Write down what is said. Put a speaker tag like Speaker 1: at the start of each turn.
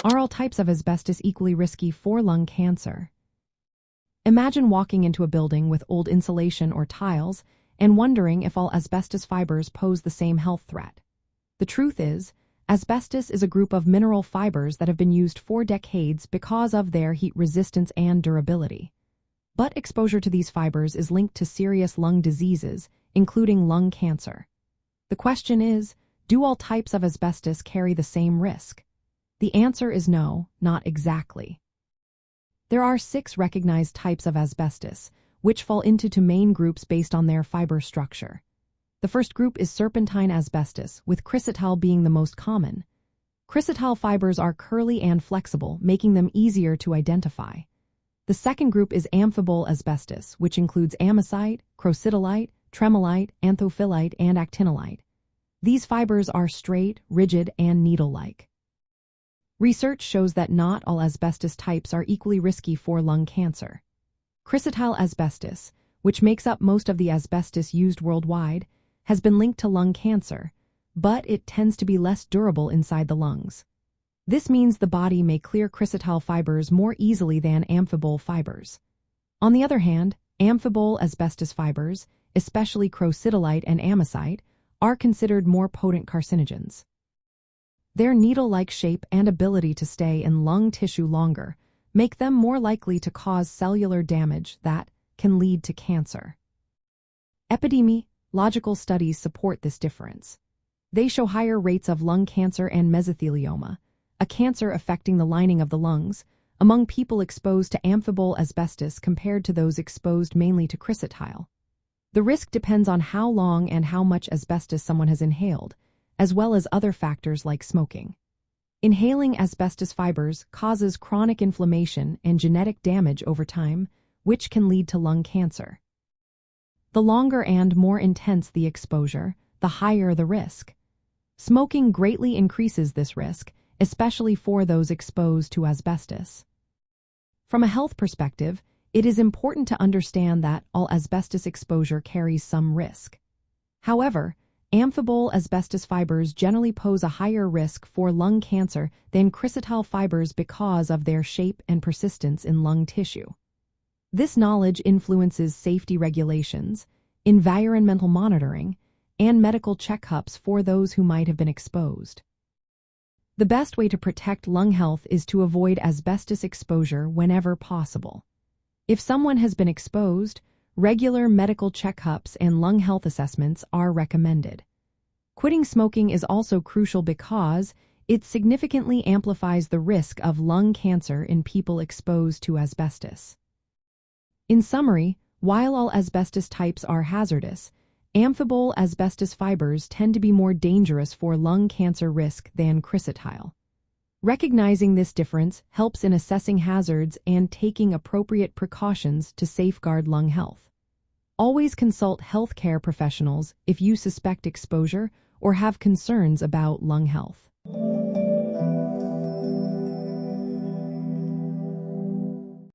Speaker 1: Are all types of asbestos equally risky for lung cancer? Imagine walking into a building with old insulation or tiles and wondering if all asbestos fibers pose the same health threat. The truth is, asbestos is a group of mineral fibers that have been used for decades because of their heat resistance and durability. But exposure to these fibers is linked to serious lung diseases, including lung cancer. The question is, do all types of asbestos carry the same risk? The answer is no, not exactly. There are 6 recognized types of asbestos, which fall into 2 main groups based on their fiber structure. The first group is serpentine asbestos, with chrysotile being the most common. Chrysotile fibers are curly and flexible, making them easier to identify. The second group is amphibole asbestos, which includes amosite, crocidolite, tremolite, anthophyllite, and actinolite. These fibers are straight, rigid, and needle-like. Research shows that not all asbestos types are equally risky for lung cancer. Chrysotile asbestos, which makes up most of the asbestos used worldwide, has been linked to lung cancer, but it tends to be less durable inside the lungs. This means the body may clear chrysotile fibers more easily than amphibole fibers. On the other hand, amphibole asbestos fibers, especially crocidolite and amosite, are considered more potent carcinogens. Their needle-like shape and ability to stay in lung tissue longer make them more likely to cause cellular damage that can lead to cancer. Epidemiological studies support this difference. They show higher rates of lung cancer and mesothelioma, a cancer affecting the lining of the lungs, among people exposed to amphibole asbestos compared to those exposed mainly to chrysotile. The risk depends on how long and how much asbestos someone has inhaled, as well as other factors like smoking. Inhaling asbestos fibers causes chronic inflammation and genetic damage over time, which can lead to lung cancer. The longer and more intense the exposure, the higher the risk. Smoking greatly increases this risk, especially for those exposed to asbestos. From a health perspective, it is important to understand that all asbestos exposure carries some risk. However, amphibole asbestos fibers generally pose a higher risk for lung cancer than chrysotile fibers because of their shape and persistence in lung tissue. This knowledge influences safety regulations, environmental monitoring, and medical checkups for those who might have been exposed. The best way to protect lung health is to avoid asbestos exposure whenever possible. If someone has been exposed, regular medical checkups and lung health assessments are recommended. Quitting smoking is also crucial because it significantly amplifies the risk of lung cancer in people exposed to asbestos. In summary, while all asbestos types are hazardous, amphibole asbestos fibers tend to be more dangerous for lung cancer risk than chrysotile. Recognizing this difference helps in assessing hazards and taking appropriate precautions to safeguard lung health. Always consult healthcare professionals if you suspect exposure or have concerns about lung health.